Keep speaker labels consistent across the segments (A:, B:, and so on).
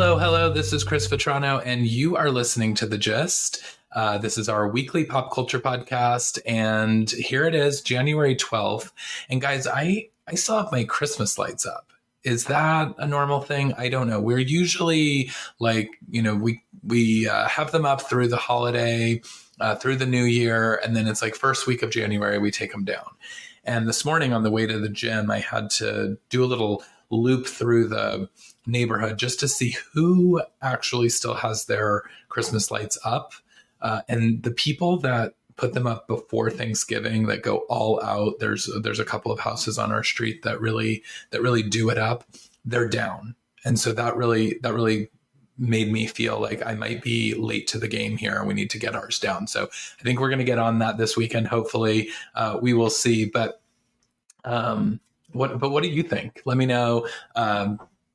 A: Hello, hello. This is Chris Vetrano, and you are listening to The Gist. This is our weekly pop culture podcast, and here it is, January 12th. And guys, I still have my Christmas lights up. Is that a normal thing? I don't know. We're usually we have them up through the holiday, through the new year, and then it's like first week of January, we take them down. And this morning on the way to the gym, I had to do a little loop through the neighborhood just to see who actually still has their Christmas lights up. And the people that put them up before Thanksgiving that go all out, there's a couple of houses on our street that really do it up. They're down. And so that really made me feel like I might be late to the game here and we need to get ours down. So I think we're going to get on that this weekend. Hopefully we will see. But what do you think? Let me know.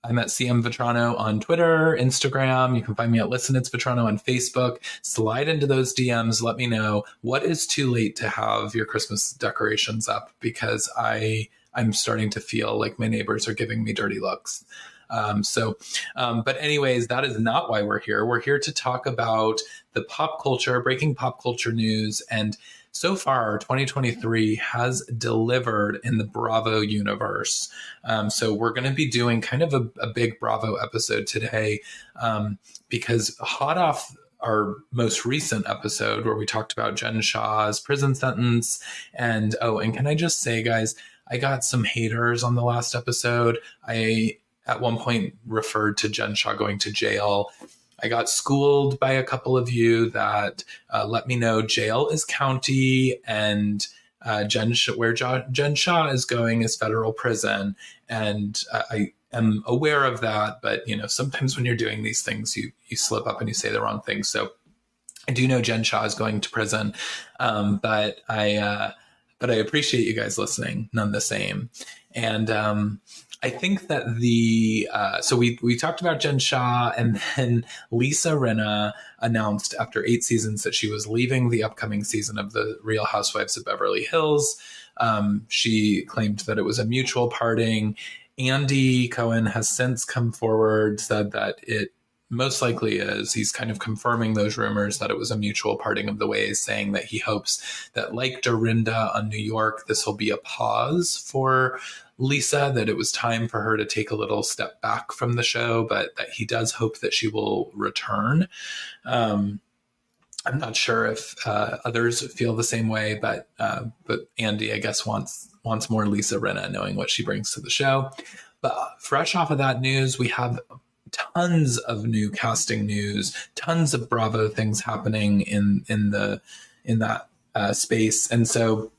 A: I'm at CM Vetrano on Twitter, Instagram. You can find me at Listen It's Vetrano on Facebook. Slide into those DMs. Let me know what is too late to have your Christmas decorations up, because I'm starting to feel like my neighbors are giving me dirty looks. But anyways, that is not why we're here. We're here to talk about the pop culture, breaking pop culture news. And so far, 2023 has delivered in the Bravo universe. So we're going to be doing kind of a big Bravo episode today, because hot off our most recent episode where we talked about Jen Shah's prison sentence. And can I just say, guys, I got some haters on the last episode. I, at one point, referred to Jen Shah going to jail. I got schooled by a couple of you that let me know jail is county and Jen Shah is going is federal prison. And I am aware of that. But, sometimes when you're doing these things, you slip up and you say the wrong thing. So I do know Jen Shah is going to prison. But I appreciate you guys listening none the same. And I think that so we talked about Jen Shah, and then Lisa Rinna announced after 8 seasons that she was leaving the upcoming season of the Real Housewives of Beverly Hills. She claimed that it was a mutual parting. Andy Cohen has since come forward, said that it most likely is. He's kind of confirming those rumors that it was a mutual parting of the ways, saying that he hopes that, like Dorinda on New York, this will be a pause for Lisa, that it was time for her to take a little step back from the show, but that he does hope that she will return. I'm not sure if others feel the same way, but Andy, I guess, wants more Lisa Rinna, knowing what she brings to the show. But fresh off of that news, we have tons of new casting news, tons of Bravo things happening in that space, and so.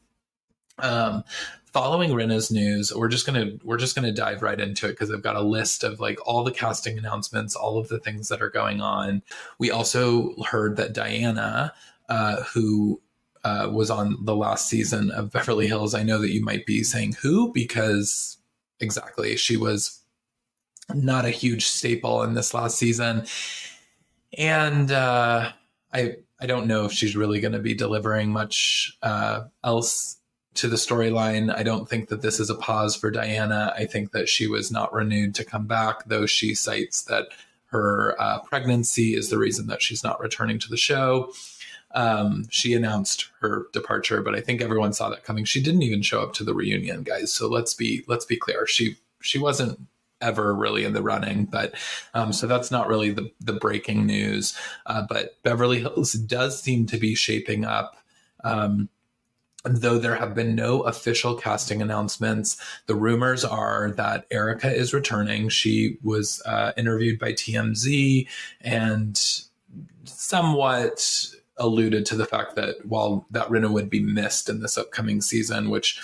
A: Following Rinna's news, we're just gonna dive right into it, because I've got a list of like all the casting announcements, all of the things that are going on. We also heard that Diana, who was on the last season of Beverly Hills, I know that you might be saying who, because exactly, she was not a huge staple in this last season, and I don't know if she's really going to be delivering much else to the storyline. I don't think that this is a pause for Diana. I think that she was not renewed to come back, though she cites that her pregnancy is the reason that she's not returning to the show. She announced her departure, but I think everyone saw that coming. She didn't even show up to the reunion, guys. So let's be clear. She wasn't ever really in the running, but so that's not really the breaking news. But Beverly Hills does seem to be shaping up. Though there have been no official casting announcements, the rumors are that Erica is returning. She was interviewed by TMZ and somewhat alluded to the fact that while that Rinna would be missed in this upcoming season, which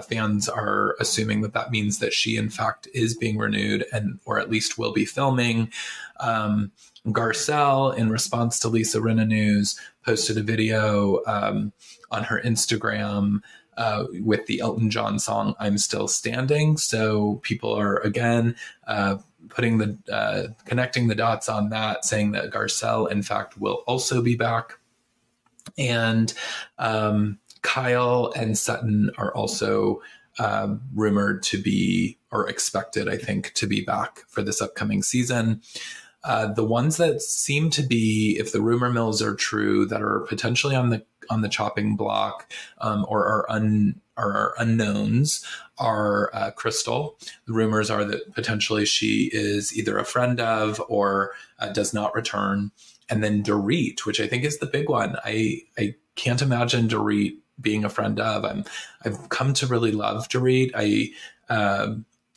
A: fans are assuming that means that she in fact is being renewed, or at least will be filming. Garcelle, in response to Lisa Rinna news, posted a video on her Instagram with the Elton John song "I'm Still Standing." So people are again connecting the dots on that, saying that Garcelle, in fact, will also be back, and Kyle and Sutton are also rumored to be, or expected, I think, to be back for this upcoming season. The ones that seem to be, if the rumor mills are true, that are potentially on the chopping block, or are unknowns, are Crystal. The rumors are that potentially she is either a friend of or does not return. And then Dorit, which I think is the big one. I can't imagine Dorit being a friend of. I've come to really love Dorit.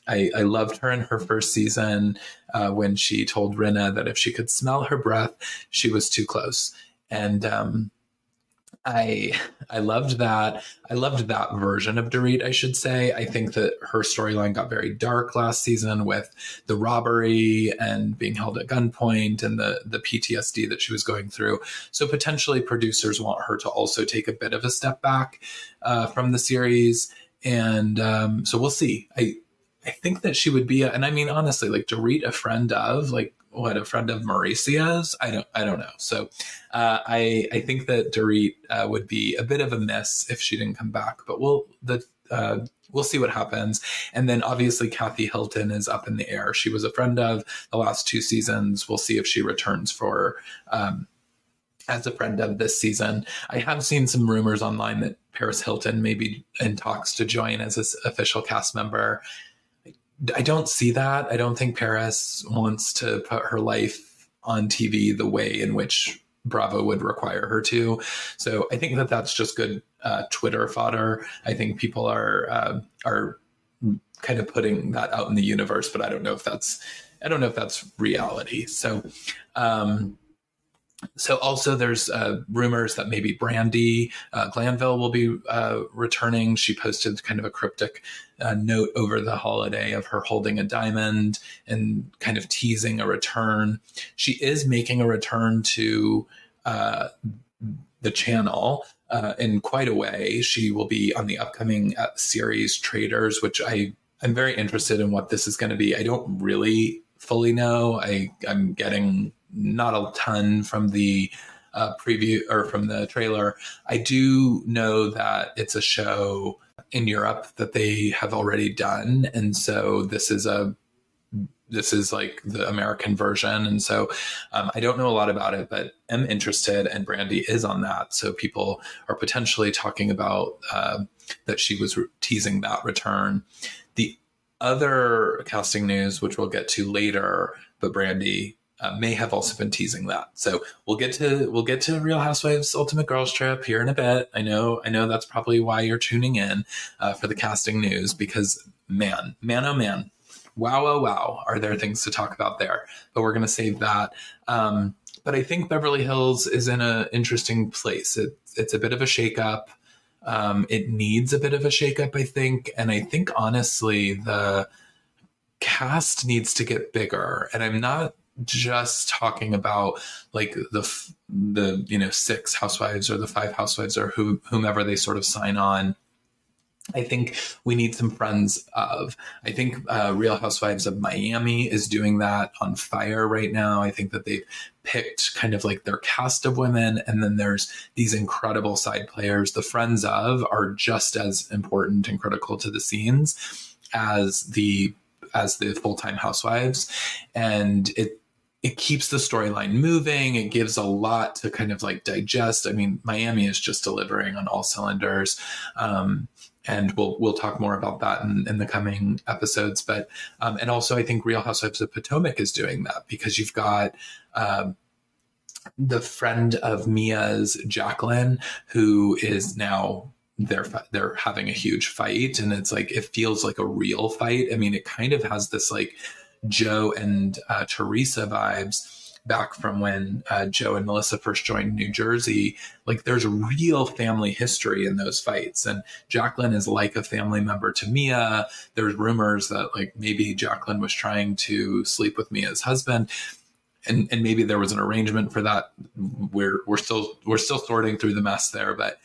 A: I loved her in her first season when she told Rinna that if she could smell her breath, she was too close. And I loved that. I loved that version of Dorit, I should say. I think that her storyline got very dark last season with the robbery and being held at gunpoint and the PTSD that she was going through. So potentially producers want her to also take a bit of a step back from the series. And so we'll see. I think that she would be, and I mean, honestly, like Dorit, a friend of, like, what, a friend of Mauricia's? I don't know. So I think that Dorit would be a bit of a miss if she didn't come back, but we'll see what happens. And then obviously Kathy Hilton is up in the air. She was a friend of the last 2 seasons. We'll see if she returns for as a friend of this season. I have seen some rumors online that Paris Hilton may be in talks to join as an official cast member. I don't see that. I don't think Paris wants to put her life on TV the way in which Bravo would require her to. So I think that that's just good Twitter fodder. I think people are kind of putting that out in the universe, but I don't know if that's reality. So also there's rumors that maybe Brandy Glanville will be returning. She posted kind of a cryptic note over the holiday of her holding a diamond and kind of teasing a return. She is making a return to the channel in quite a way. She will be on the upcoming series Traders, which I'm very interested in what this is going to be. I don't really fully know. I'm getting not a ton from the preview or from the trailer. I do know that it's a show in Europe that they have already done, and so this is like the American version. And so I don't know a lot about it, but am interested, and Brandy is on that. So people are potentially talking about that she was teasing that return. The other casting news, which we'll get to later, but Brandy may have also been teasing that. So we'll get to Real Housewives Ultimate Girls Trip here in a bit. I know that's probably why you're tuning in for the casting news, because man, oh man, wow, oh wow, are there things to talk about there? But we're going to save that. But I think Beverly Hills is in an interesting place. It's a bit of a shakeup. It needs a bit of a shakeup, I think. And I think honestly, the cast needs to get bigger. And I'm not just talking about like the 6 housewives or the 5 housewives or whomever they sort of sign on. I think we need some friends of. I think Real Housewives of Miami is doing that on fire right now. I think that they've picked kind of like their cast of women, and then there's these incredible side players. The friends of are just as important and critical to the scenes as the full-time housewives, and it keeps the storyline moving. It gives a lot to kind of like digest. I mean, Miami is just delivering on all cylinders. And we'll talk more about that in the coming episodes. But and also I think Real Housewives of Potomac is doing that, because you've got the friend of Mia's, Jacqueline, who is now they're having a huge fight, and it's like it feels like a real fight. I mean, it kind of has this like Joe and Teresa vibes back from when Joe and Melissa first joined New Jersey. Like there's real family history in those fights, and Jacqueline is like a family member to Mia. There's rumors that like maybe Jacqueline was trying to sleep with Mia's husband, and maybe there was an arrangement for that. We're still sorting through the mess there, but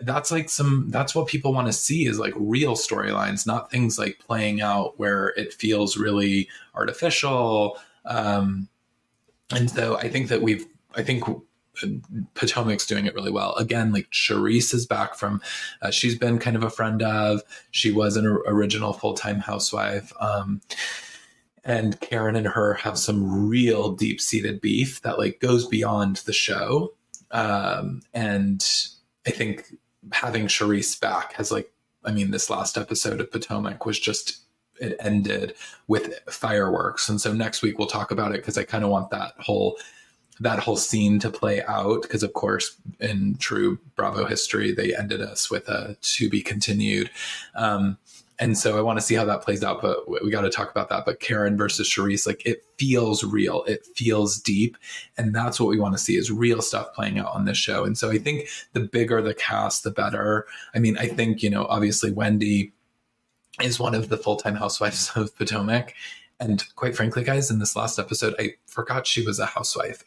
A: that's like that's what people want to see, is like real storylines, not things like playing out where it feels really artificial. And so I think Potomac's doing it really well. Again, like Charisse is back from, she's been kind of a friend of, she was an original full-time housewife. And Karen and her have some real deep-seated beef that like goes beyond the show. And I think having Charisse back has like, I mean, this last episode of Potomac was just, it ended with fireworks. And so next week we'll talk about it, because I kind of want that whole scene to play out, because of course in true Bravo history they ended us with a to be continued. And so I want to see how that plays out, but we got to talk about that. But Karen versus Charisse, like, it feels real, it feels deep, and that's what we want to see, is real stuff playing out on this show. And so I think the bigger the cast, the better. I mean, I think, you know, obviously Wendy is one of the full-time housewives of Potomac. And quite frankly, guys, in this last episode, I forgot she was a housewife.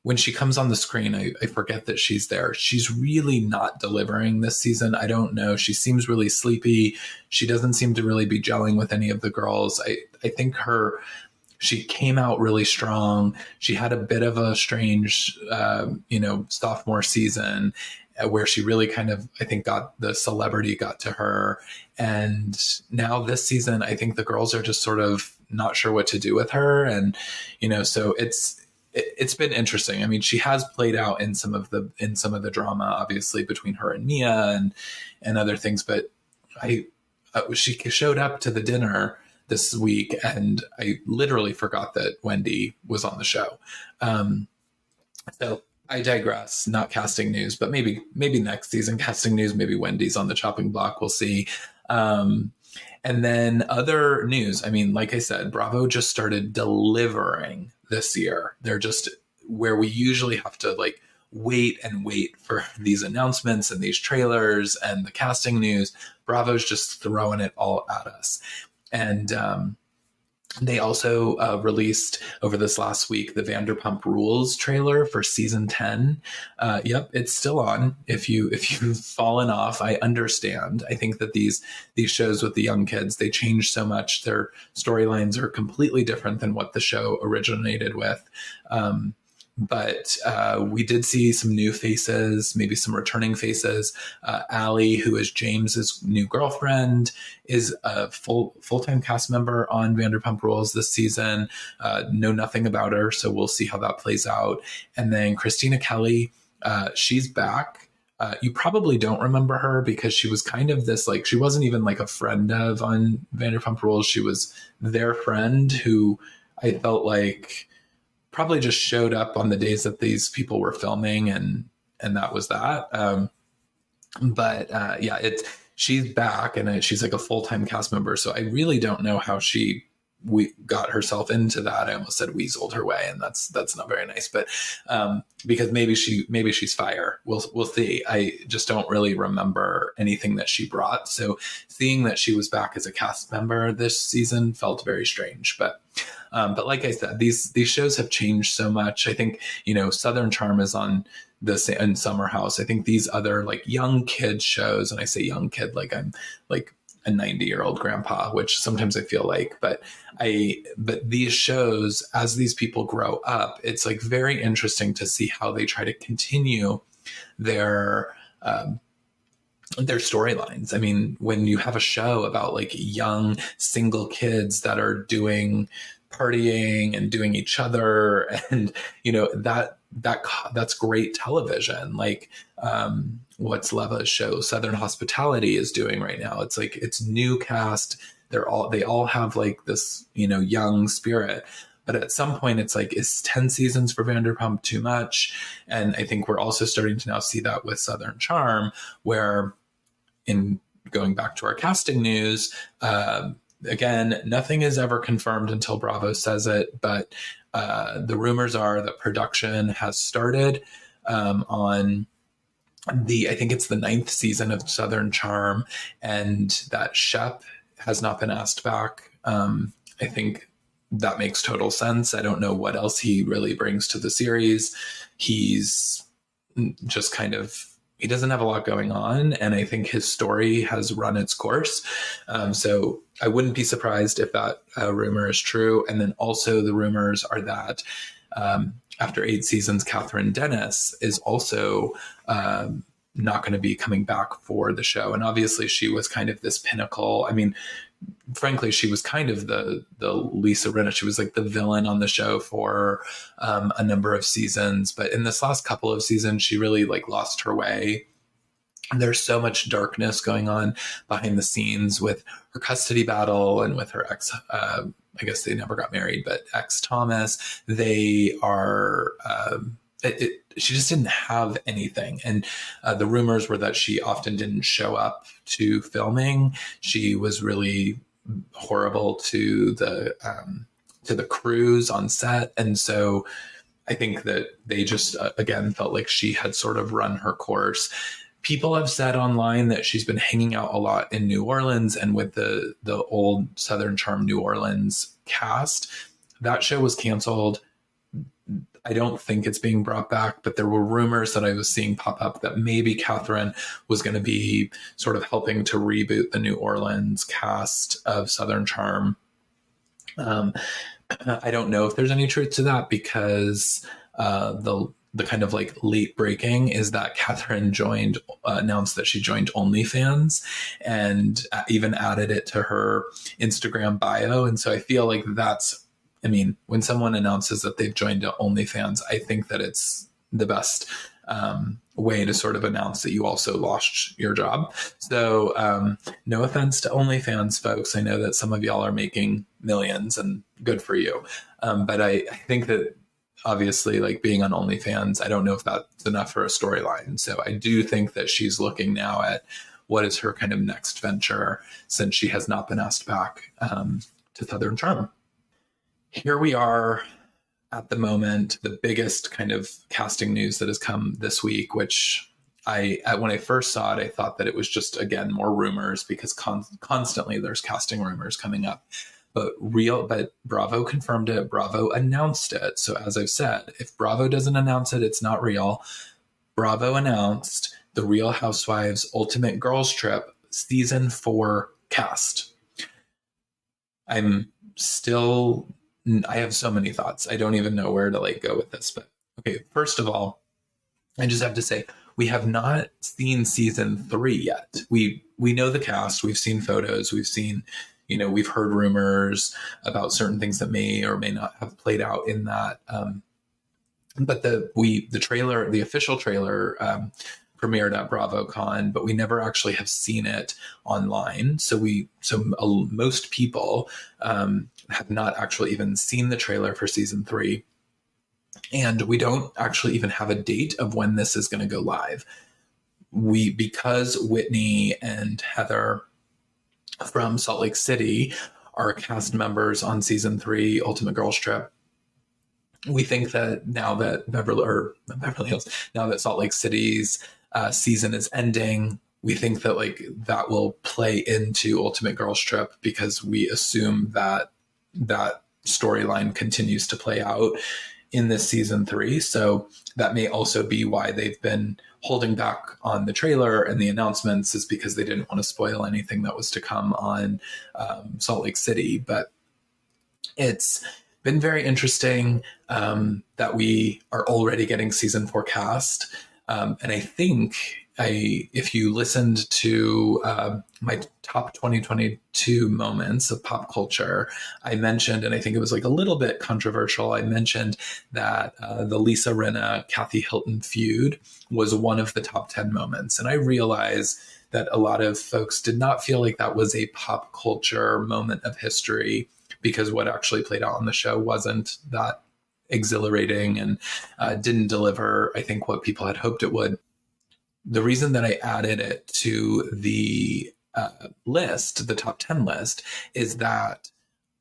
A: When she comes on the screen, I forget that she's there. She's really not delivering this season. I don't know. She seems really sleepy. She doesn't seem to really be gelling with any of the girls. I think she came out really strong. She had a bit of a strange, sophomore season where she really kind of, I think, got the celebrity got to her. And now this season, I think the girls are just sort of not sure what to do with her. And, you know, so it's been interesting. I mean, she has played out in some of the drama, obviously, between her and Mia and other things. But she showed up to the dinner this week, and I literally forgot that Wendy was on the show. So I digress. Not casting news, but maybe next season casting news. Maybe Wendy's on the chopping block. We'll see. And then other news. I mean, like I said, Bravo just started delivering this year. They're just where we usually have to like wait for these announcements and these trailers and the casting news. Bravo's just throwing it all at us. And they also released over this last week the Vanderpump Rules trailer for season 10. Yep, it's still on. If you've fallen off, I understand. I think that these shows with the young kids, they change so much. Their storylines are completely different than what the show originated with. But we did see some new faces, maybe some returning faces. Allie, who is James's new girlfriend, is a full-time cast member on Vanderpump Rules this season. Know nothing about her, so we'll see how that plays out. And then Christina Kelly, she's back. You probably don't remember her because she was kind of this, like, she wasn't even like a friend of on Vanderpump Rules. She was their friend who I felt like probably just showed up on the days that these people were filming, and that was that. She's back, and she's like a full-time cast member. So I really don't know how we got herself into that. I almost said weaseled her way, and that's not very nice. But because maybe she's fire. We'll see. I just don't really remember anything that she brought. So seeing that she was back as a cast member this season felt very strange. But like I said, these shows have changed so much. I think, you know, Southern Charm is on and Summer House. I think these other like young kid shows, and I say young kid like I'm like a 90-year-old grandpa, which sometimes I feel like, but these shows, as these people grow up, it's like very interesting to see how they try to continue their storylines. I mean, when you have a show about like young single kids that are doing partying and doing each other, and you know, that's great television. Like what's Leva's show Southern Hospitality is doing right now. It's like, it's new cast. They all have like this, you know, young spirit. But at some point it's like, is 10 seasons for Vanderpump too much? And I think we're also starting to now see that with Southern Charm, where, in going back to our casting news, again, nothing is ever confirmed until Bravo says it, but the rumors are that production has started on I think it's the 9th season of Southern Charm, and that Shep has not been asked back. I think that makes total sense. I don't know what else he really brings to the series. He's just kind of, he doesn't have a lot going on, and I think his story has run its course. So I wouldn't be surprised if that rumor is true. And then also the rumors are that after 8 seasons, Catherine Dennis is also not going to be coming back for the show. And obviously she was kind of this pinnacle. I mean, frankly, she was kind of the Lisa Rinna. She was like the villain on the show for a number of seasons. But in this last couple of seasons, she really like lost her way. There's so much darkness going on behind the scenes with her custody battle and with her ex. I guess they never got married, but ex Thomas. They are. She just didn't have anything, and the rumors were that she often didn't show up to filming. She was really horrible to the crews on set, and so I think that they just again felt like she had sort of run her course. People have said online that she's been hanging out a lot in New Orleans and with the old Southern Charm New Orleans cast. That show was canceled. I don't think it's being brought back, but there were rumors that I was seeing pop up that maybe Catherine was going to be sort of helping to reboot the New Orleans cast of Southern Charm. I don't know if there's any truth to that, because the kind of like late breaking is that Catherine announced that she joined OnlyFans and even added it to her Instagram bio. And so I feel like when someone announces that they've joined OnlyFans, I think that it's the best way to sort of announce that you also lost your job. So no offense to OnlyFans folks. I know that some of y'all are making millions and good for you. But I think that obviously, like being on OnlyFans, I don't know if that's enough for a storyline. So I do think that she's looking now at what is her kind of next venture, since she has not been asked back to Southern Charm. Here we are at the moment, the biggest kind of casting news that has come this week, which when I first saw it, I thought that it was just, again, more rumors, because constantly there's casting rumors coming up. But Bravo confirmed it. Bravo announced it. So as I've said, if Bravo doesn't announce it, it's not real. Bravo announced the Real Housewives Ultimate Girls Trip Season 4 cast. I have so many thoughts. I don't even know where to go with this. But okay, first of all, I just have to say, we have not seen Season 3 yet. We know the cast. We've seen photos. We've heard rumors about certain things that may or may not have played out in that. But the trailer, the official trailer, premiered at BravoCon, but we never actually have seen it online. So most people have not actually even seen the trailer for Season 3. And we don't actually even have a date of when this is going to go live. Because Whitney and Heather from Salt Lake City are cast members on Season 3 Ultimate Girls Trip, we think that now that Beverly Hills, now that Salt Lake City's season is ending, we think that that will play into Ultimate Girls Trip, because we assume that storyline continues to play out in this Season 3. So that may also be why they've been holding back on the trailer and the announcements, is because they didn't want to spoil anything that was to come on Salt Lake City. But it's been very interesting that we are already getting Season 4 cast. And I think if you listened to my top 2022 moments of pop culture, I mentioned, and I think it was a little bit controversial, I mentioned that the Lisa Rinna, Kathy Hilton feud was one of the top 10 moments. And I realize that a lot of folks did not feel like that was a pop culture moment of history, because what actually played out on the show wasn't that exhilarating and didn't deliver, I think, what people had hoped it would. The reason that I added it to the list, the top 10 list, is that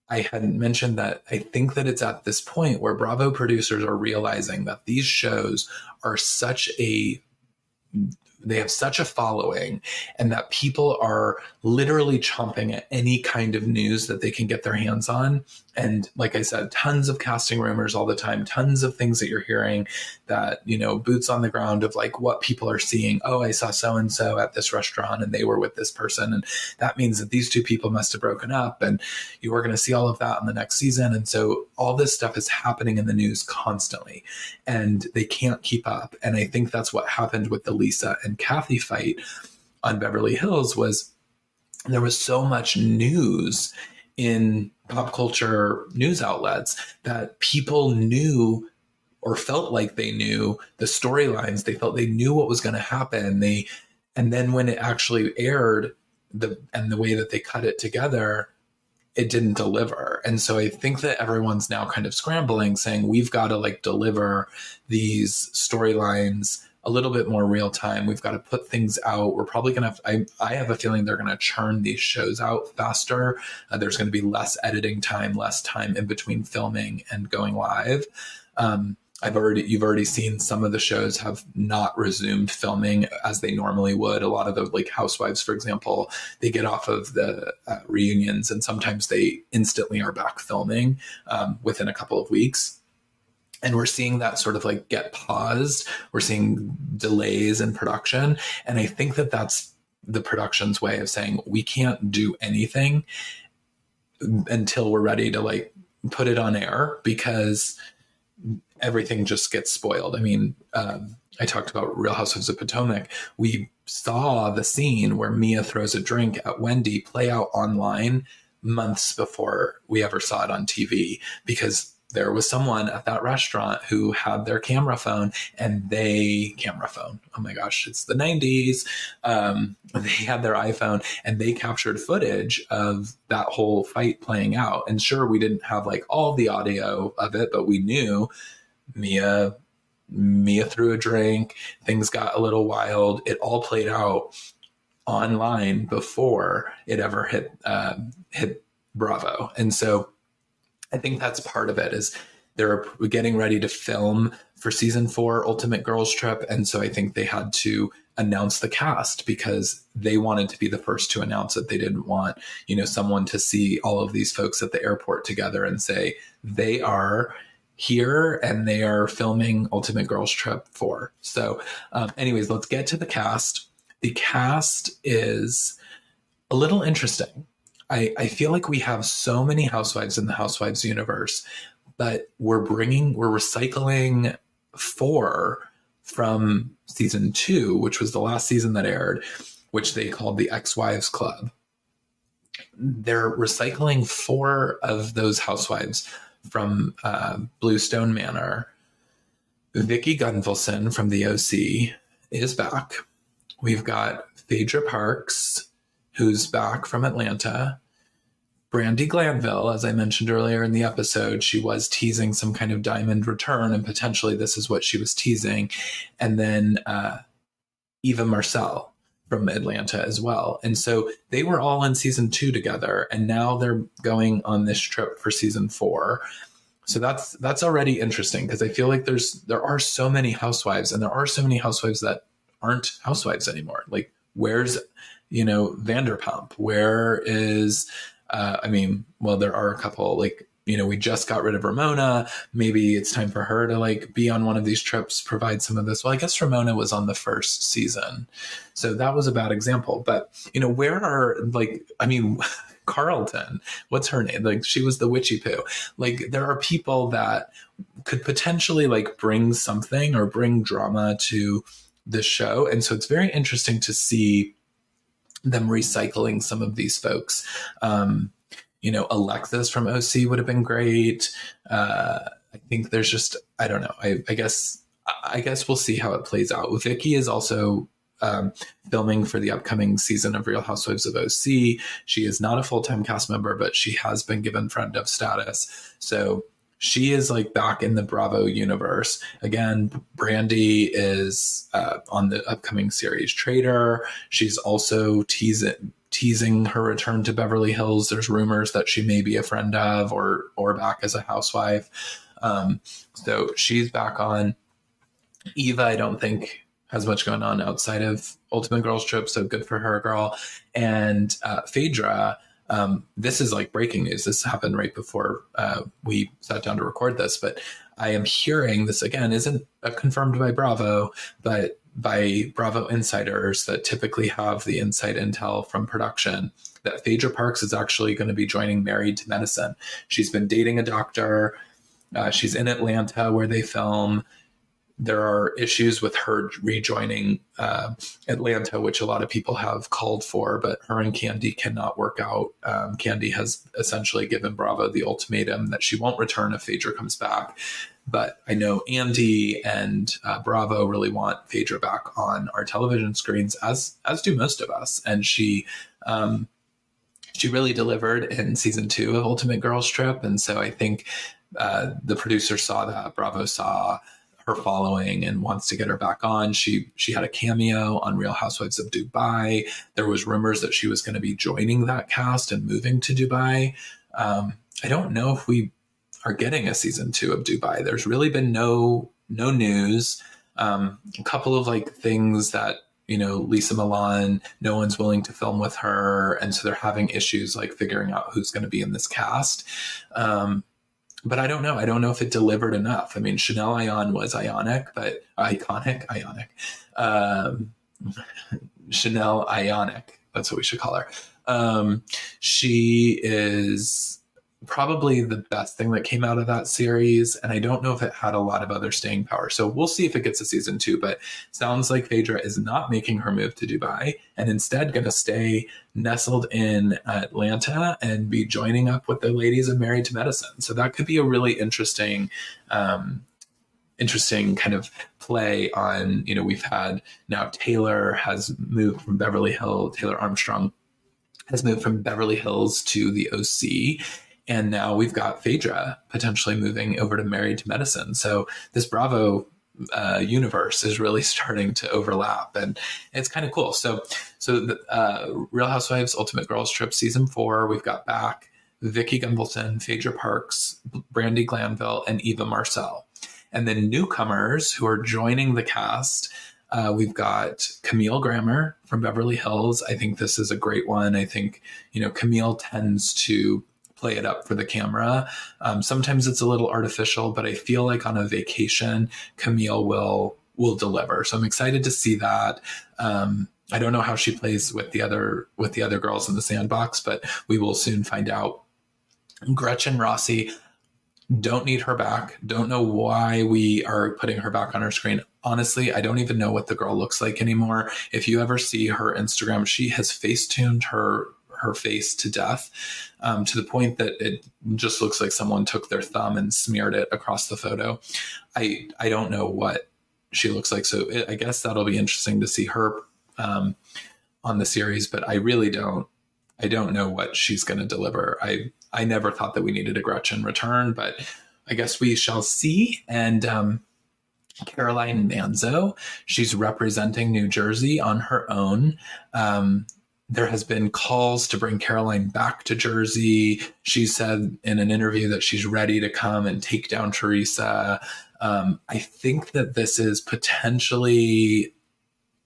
A: I had mentioned that I think that it's at this point where Bravo producers are realizing that these shows are they have such a following, and that people are literally chomping at any kind of news that they can get their hands on. And like I said, tons of casting rumors all the time, tons of things that you're hearing that, boots on the ground of what people are seeing. Oh, I saw so-and-so at this restaurant and they were with this person, and that means that these two people must have broken up, and you are going to see all of that in the next season. And so all this stuff is happening in the news constantly, and they can't keep up. And I think that's what happened with the Lisa and and Kathy fight on Beverly Hills was there was so much news in pop culture news outlets that people knew or felt like they knew the storylines. They felt they knew what was going to happen. And then when it actually aired, the way that they cut it together, it didn't deliver. And so I think that everyone's now kind of scrambling, saying we've got to like deliver these storylines a little bit more real time. We've got to put things out. We're probably going to have, I have a feeling they're going to churn these shows out faster. There's going to be less editing time, less time in between filming and going live. You've already seen some of the shows have not resumed filming as they normally would. A lot of the like Housewives, for example, they get off of the reunions and sometimes they instantly are back filming within a couple of weeks. And we're seeing that sort of like get paused. We're seeing delays in production. And I think that that's the production's way of saying we can't do anything until we're ready to like put it on air, because everything just gets spoiled. I mean, I talked about Real Housewives of Potomac. We saw the scene where Mia throws a drink at Wendy play out online months before we ever saw it on TV, because there was someone at that restaurant who had their camera phone. Oh my gosh, it's the 90s. They had their iPhone and they captured footage of that whole fight playing out. And sure, we didn't have like all the audio of it, but we knew Mia threw a drink. Things got a little wild. It all played out online before it ever hit Bravo. And so I think that's part of it, is they're getting ready to film for season 4 Ultimate Girls Trip. And so I think they had to announce the cast because they wanted to be the first to announce it. They didn't want, someone to see all of these folks at the airport together and say they are here and they are filming Ultimate Girls Trip 4. So anyways, let's get to the cast. The cast is a little interesting. I feel like we have so many housewives in the Housewives universe, but we're recycling 4 from season 2, which was the last season that aired, which they called the Ex-Wives Club. They're recycling 4 of those housewives from Bluestone Manor. Vicki Gunvalson from the OC is back. We've got Phaedra Parks, who's back from Atlanta. Brandi Glanville, as I mentioned earlier in the episode, she was teasing some kind of diamond return, and potentially this is what she was teasing. And then Eva Marcel from Atlanta as well. And so they were all in season 2 together, and now they're going on this trip for season 4. So that's already interesting, because I feel like there are so many housewives, and there are so many housewives that aren't housewives anymore. Like, where's Vanderpump? Where is there are a couple, like, we just got rid of Ramona. Maybe it's time for her to like be on one of these trips, provide some of this. Well, I guess Ramona was on the first season, so that was a bad example. But where are Carlton, what's her name? Like, she was the witchy poo. Like, there are people that could potentially like bring something or bring drama to this show. And so it's very interesting to see them recycling some of these folks. Alexis from OC would have been great. I think there's just, I don't know. I guess we'll see how it plays out. Vicki is also filming for the upcoming season of Real Housewives of OC. She is not a full-time cast member, but she has been given friend of status. So she is like back in the Bravo universe. Again, Brandi is on the upcoming series Traitor. She's also teasing her return to Beverly Hills. There's rumors that she may be a friend of or back as a housewife. So she's back on. Eva, I don't think has much going on outside of Ultimate Girls Trip, so good for her, girl. And Phaedra, this is like breaking news. This happened right before we sat down to record this, but I am hearing this, again, isn't confirmed by Bravo, but by Bravo insiders that typically have the inside intel from production, that Phaedra Parks is actually going to be joining Married to Medicine. She's been dating a doctor. She's in Atlanta where they film. there are issues with her rejoining Atlanta, which a lot of people have called for, but her and Candy cannot work out. Candy has essentially given Bravo the ultimatum that she won't return if Phaedra comes back. But I know Andy and Bravo really want Phaedra back on our television screens, as do most of us. And she really delivered in season 2 of Ultimate Girls Trip. And so I think the producer saw that, Bravo saw her following and wants to get her back on. She had a cameo on Real Housewives of Dubai. There was rumors that she was going to be joining that cast and moving to Dubai. I don't know if we are getting a season 2 of Dubai. There's really been no news. A couple of like things that, Lisa Milan, no one's willing to film with her. And so they're having issues like figuring out who's going to be in this cast. But I don't know. I don't know if it delivered enough. I mean, Chanel Ayan was iconic. Chanel Ionic. That's what we should call her. She is probably the best thing that came out of that series. And I don't know if it had a lot of other staying power. So we'll see if it gets a season 2, but sounds like Phaedra is not making her move to Dubai and instead going to stay nestled in Atlanta and be joining up with the ladies of Married to Medicine. So that could be a really interesting kind of play on, we've had now Taylor has moved from Beverly Hills, Taylor Armstrong has moved from Beverly Hills to the OC. And now we've got Phaedra potentially moving over to Married to Medicine. So this Bravo universe is really starting to overlap, and it's kind of cool. So the Real Housewives Ultimate Girls Trip season 4, we've got back Vicky Gunvalson, Phaedra Parks, Brandi Glanville, and Eva Marcel. And then newcomers who are joining the cast, we've got Camille Grammer from Beverly Hills. I think this is a great one. I think, Camille tends to play it up for the camera. Sometimes it's a little artificial, but I feel like on a vacation, Camille will deliver. So I'm excited to see that. I don't know how she plays with the other girls in the sandbox, but we will soon find out. Gretchen Rossi, don't need her back. Don't know why we are putting her back on our screen. Honestly, I don't even know what the girl looks like anymore. If you ever see her Instagram, she has face-tuned her face to death, to the point that it just looks like someone took their thumb and smeared it across the photo. I don't know what she looks like. So I guess that'll be interesting to see her on the series, but I really don't know what she's going to deliver. I never thought that we needed a Gretchen return, but I guess we shall see. And Caroline Manzo, she's representing New Jersey on her own. There has been calls to bring Caroline back to Jersey. She said in an interview that she's ready to come and take down Teresa. I think that this is potentially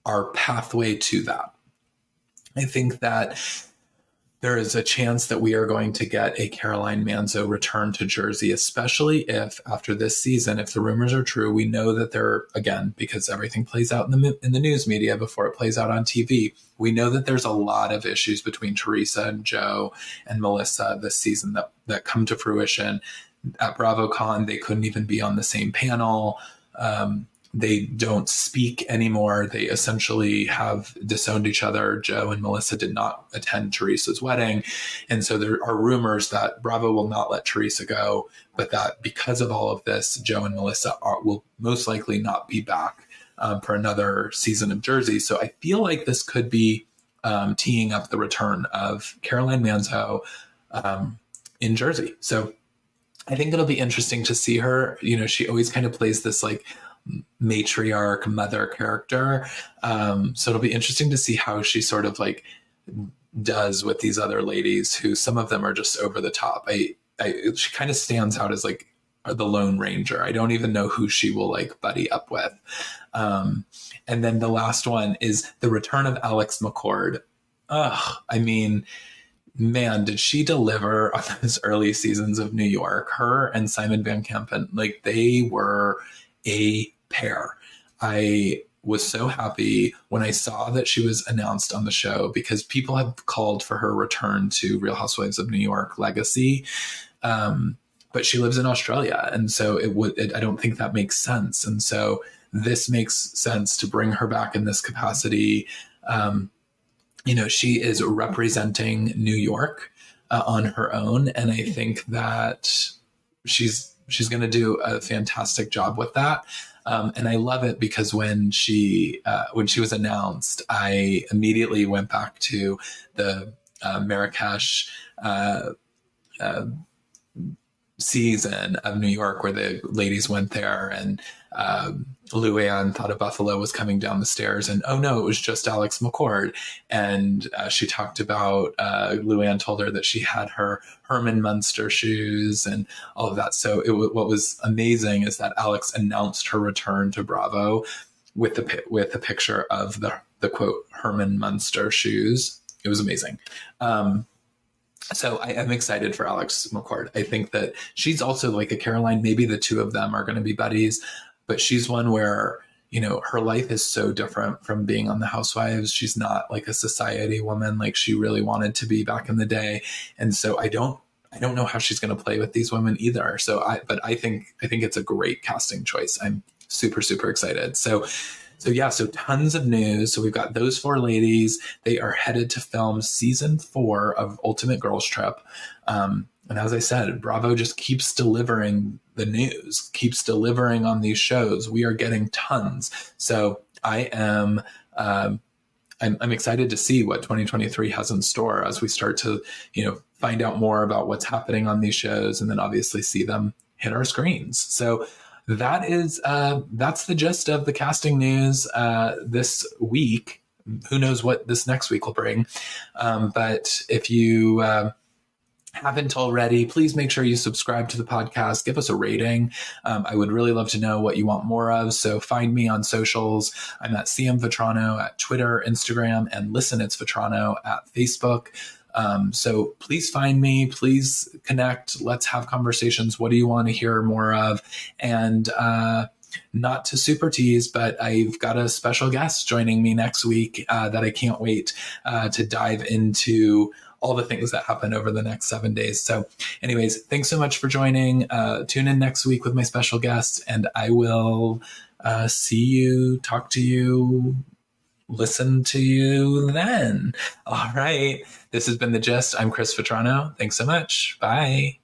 A: our pathway to that. I think that there is a chance that we are going to get a Caroline Manzo return to Jersey, especially if after this season, if the rumors are true, we know that they're, again, because everything plays out in the news media before it plays out on TV, we know that there's a lot of issues between Teresa and Joe and Melissa this season that come to fruition. At BravoCon, they couldn't even be on the same panel. They don't speak anymore. They essentially have disowned each other. Joe and Melissa did not attend Teresa's wedding. And so there are rumors that Bravo will not let Teresa go, but that because of all of this, Joe and Melissa will most likely not be back for another season of Jersey. So I feel like this could be teeing up the return of Caroline Manzo in Jersey. So I think it'll be interesting to see her. She always kind of plays this like matriarch mother character. So it'll be interesting to see how she sort of like does with these other ladies who some of them are just over the top. She kind of stands out as like the Lone Ranger. I don't even know who she will like buddy up with. And then the last one is the return of Alex McCord. I mean, man, did she deliver on those early seasons of New York? Her and Simon Van Kempen, like they were a pair. I was so happy when I saw that she was announced on the show because people have called for her return to Real Housewives of New York legacy. But she lives in Australia. And so I don't think that makes sense. And so this makes sense to bring her back in this capacity. She is representing New York on her own, and I think that she's going to do a fantastic job with that. And I love it because when she was announced, I immediately went back to the Marrakesh season of New York, where the ladies went there, and Luann thought a buffalo was coming down the stairs, and oh no, it was just Alex McCord. And she talked about, Luann told her that she had her Herman Munster shoes and all of that. So what was amazing is that Alex announced her return to Bravo with the picture of the quote Herman Munster shoes. It was amazing. So I am excited for Alex McCord. I think that she's also like a Caroline. Maybe the two of them are going to be buddies, but she's one where, her life is so different from being on the Housewives. She's not like a society woman like she really wanted to be back in the day. And so I don't know how she's going to play with these women either. But I think it's a great casting choice. I'm super, super excited. So tons of news. So we've got those four ladies. They are headed to film season 4 of Ultimate Girls Trip. And as I said, Bravo just keeps delivering the news, keeps delivering on these shows. We are getting tons. So I'm excited to see what 2023 has in store as we start to, find out more about what's happening on these shows, and then obviously see them hit our screens. So that's the gist of the casting news this week. Who knows what this next week will bring? But if you haven't already, please make sure you subscribe to the podcast. Give us a rating. I would really love to know what you want more of. So find me on socials. I'm at CM Vetrano at Twitter, Instagram, and Listen It's Vetrano at Facebook. So please find me, please connect. Let's have conversations. What do you want to hear more of? And not to super tease, but I've got a special guest joining me next week that I can't wait to dive into all the things that happen over the next 7 days. So anyways, thanks so much for joining. Tune in next week with my special guest, and I will see you, talk to you, listen to you then. All right. This has been The Gist. I'm Chris Vetrano. Thanks so much. Bye.